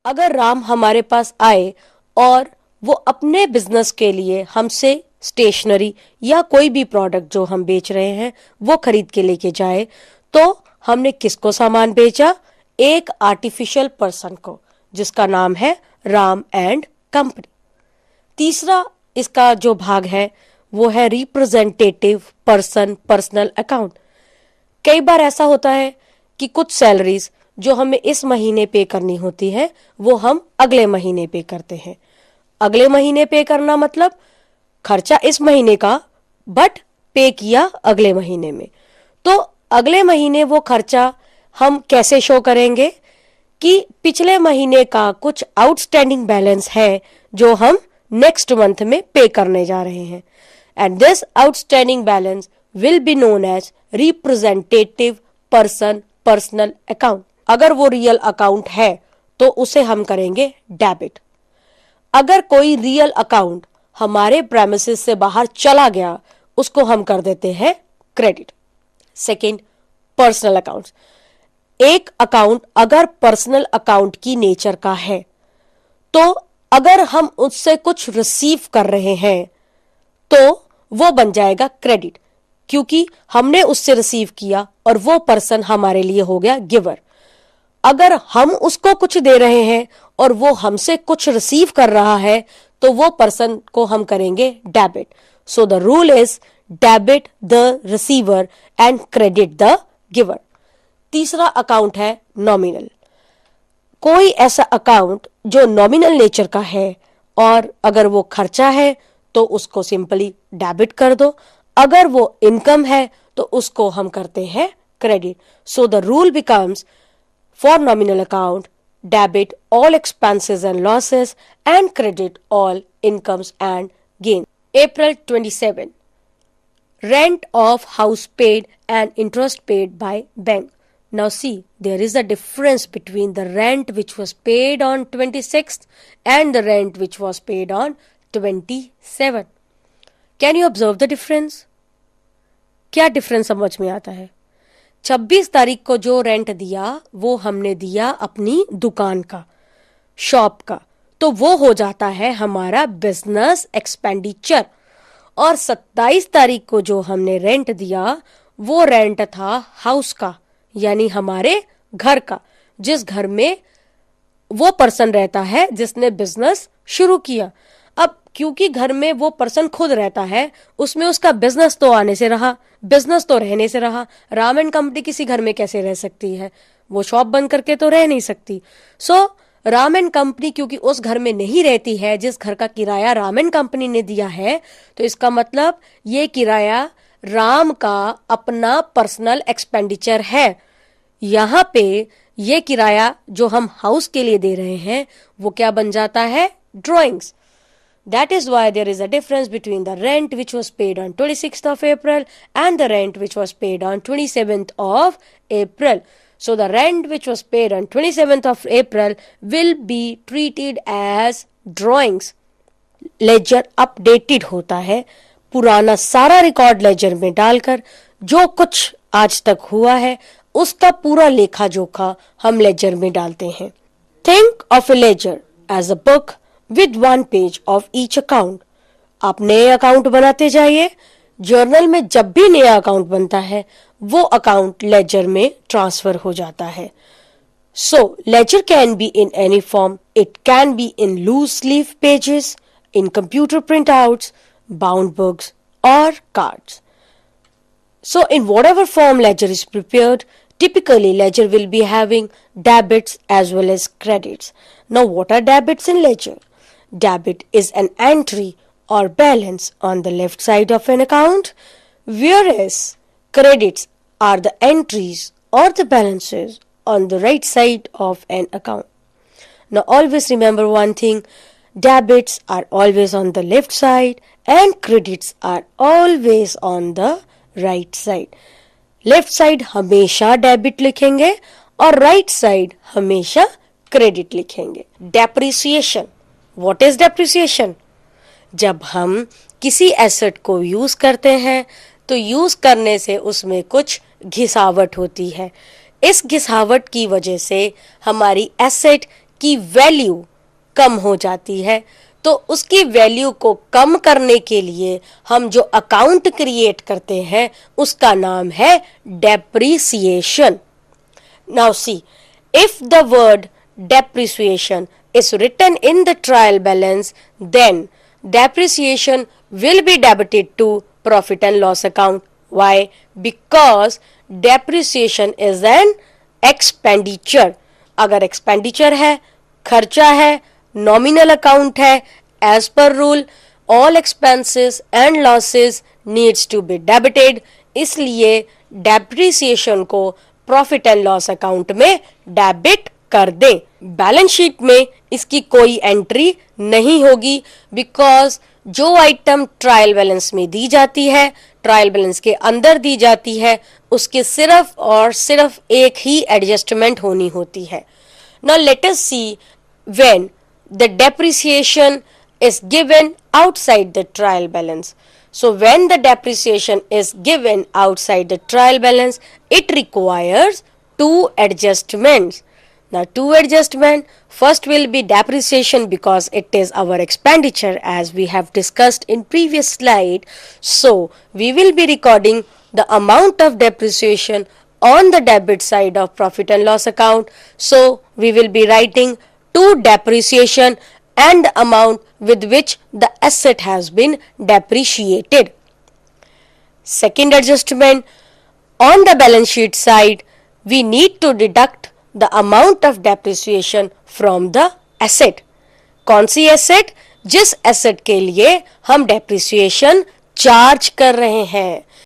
अगर राम हमारे पास आए और वो अपने बिजनेस के लिए हमसे स्टेशनरी या कोई भी प्रोडक्ट जो हम बेच रहे हैं वो खरीद के लेके जाए, तो हमने किसको सामान बेचा? एक आर्टिफिशियल पर्सन को, जिसका नाम है राम एंड कंपनी। तीसरा इसका जो भाग है वो है रिप्रेजेंटेटिव पर्सन पर्सनल अकाउंट। कई बार ऐसा होता है कि कुछ सैलरीज जो हमें इस महीने पे करनी होती है वो हम अगले महीने पे करते हैं। अगले महीने पे करना मतलब खर्चा इस महीने का बट पे किया अगले महीने में। तो अगले महीने वो खर्चा हम कैसे शो करेंगे कि पिछले महीने का कुछ आउटस्टैंडिंग बैलेंस है जो हम नेक्स्ट मंथ में पे करने जा रहे हैं, and this outstanding balance will be known as representative person personal account. अगर वो रियल अकाउंट है तो उसे हम करेंगे डेबिट। अगर कोई रियल अकाउंट हमारे प्रेमिसेस से बाहर चला गया उसको हम कर देते हैं क्रेडिट। Second, personal accounts. एक अकाउंट अगर पर्सनल अकाउंट की नेचर का है तो अगर हम उससे कुछ रिसीव कर रहे हैं तो वो बन जाएगा क्रेडिट, क्योंकि हमने उससे रिसीव किया और वो पर्सन हमारे लिए हो गया गिवर। अगर हम उसको कुछ दे रहे हैं और वो हमसे कुछ रिसीव कर रहा है तो वो पर्सन को हम करेंगे debit. So the rule is debit the receiver and credit the giver. तीसरा अकाउंट है नॉमिनल। कोई ऐसा अकाउंट जो नॉमिनल नेचर का है और अगर वो खर्चा है तो उसको सिंपली डेबिट कर दो, अगर वो इनकम है तो उसको हम करते हैं credit. So the rule becomes for nominal account, debit all expenses and losses and credit all incomes and gains. April 27. Rent of house paid and interest paid by bank. Now see, there is a difference between the rent which was paid on 26th and the rent which was paid on 27th. Can you observe the difference? क्या difference समझ में आता है? 26 तारीख को जो rent दिया वो हमने दिया अपनी दुकान का, शॉप का, तो वो हो जाता है हमारा बिजनेस एक्सपेंडिचर। और 27 तारीख को जो हमने रेंट दिया वो रेंट था हाउस का, यानी हमारे घर का, जिस घर में वो पर्सन रहता है जिसने बिजनेस शुरू किया। अब क्योंकि घर में वो पर्सन खुद रहता है उसमें उसका बिजनेस तो आने से रहा, बिजनेस तो रहने से रहा। राम एंड कंपनी किसी घर में कैसे रह सकती है? वो शॉप बंद करके तो रह नहीं सकती। सो राम एंड कंपनी क्योंकि उस घर में नहीं रहती है जिस घर का किराया राम एंड कंपनी ने दिया है, तो इसका मतलब ये किराया राम का अपना पर्सनल एक्सपेंडिचर है। यहाँ पे ये किराया जो हम हाउस के लिए दे रहे हैं वो क्या बन जाता है? Drawings. That is why there is a difference between the rent which was paid on 26th of April and the rent which was paid on 27th of April. So the rent which was paid on 27th of April will be treated as drawings. Ledger updated होता है, पुराना सारा record laser में डालकर जो कुछ आज तक हुआ है उसका पूरा लेखा जोखा हम लेजर में डालते हैं। Think of a ledger as a book with one page of each account. आप नए अकाउंट बनाते जाइए। जर्नल में जब भी नया अकाउंट बनता है वो अकाउंट लेजर में ट्रांसफर हो जाता है। So ledger can be in any form. It can be in loose leaf pages, in computer print outs, bound books और cards. So in whatever form ledger is prepared, typically ledger will be having debits as well as credits. Now what are debits in ledger? Debit is an entry or balance on the left side of an account, whereas credits are the entries or the balances on the right side of an account. Now always remember one thing, debits are always on the left side and credits are always on the right side. Left side हमेशा debit लिखेंगे और right side हमेशा credit लिखेंगे। Depreciation. What is depreciation? जब हम किसी asset को use करते हैं तो यूज करने से उसमें कुछ घिसावट होती है। इस घिसावट की वजह से हमारी एसेट उसकी वैल्यू कम हो जाती है। तो उसकी वैल्यू को कम करने के लिए हम जो अकाउंट क्रिएट करते हैं उसका नाम है depreciation. Now see, if the word depreciation is written in the trial balance, then depreciation will be debited to profit and loss account. Why? Because depreciation is an expenditure. अगर expenditure है, खर्चा है, nominal account है, as per rule, all expenses and losses needs to be debited. इसलिए depreciation को profit and loss account में debit कर दें। बैलेंस शीट में इसकी कोई एंट्री नहीं होगी, बिकॉज जो आइटम ट्रायल बैलेंस में दी जाती है, ट्रायल बैलेंस के अंदर दी जाती है, उसके सिर्फ और सिर्फ एक ही एडजस्टमेंट होनी होती है। Now let us see when the depreciation is given outside the trial balance. So when the depreciation is given outside the trial balance, it requires two adjustments. Now two adjustment, first will be depreciation because it is our expenditure as we have discussed in previous slide. So we will be recording the amount of depreciation on the debit side of profit and loss account. So we will be writing to depreciation and the amount with which the asset has been depreciated. Second adjustment, on the balance sheet side, we need to deduct the amount of depreciation from the asset. कौन सी asset? जिस asset के लिए हम depreciation charge कर रहे हैं,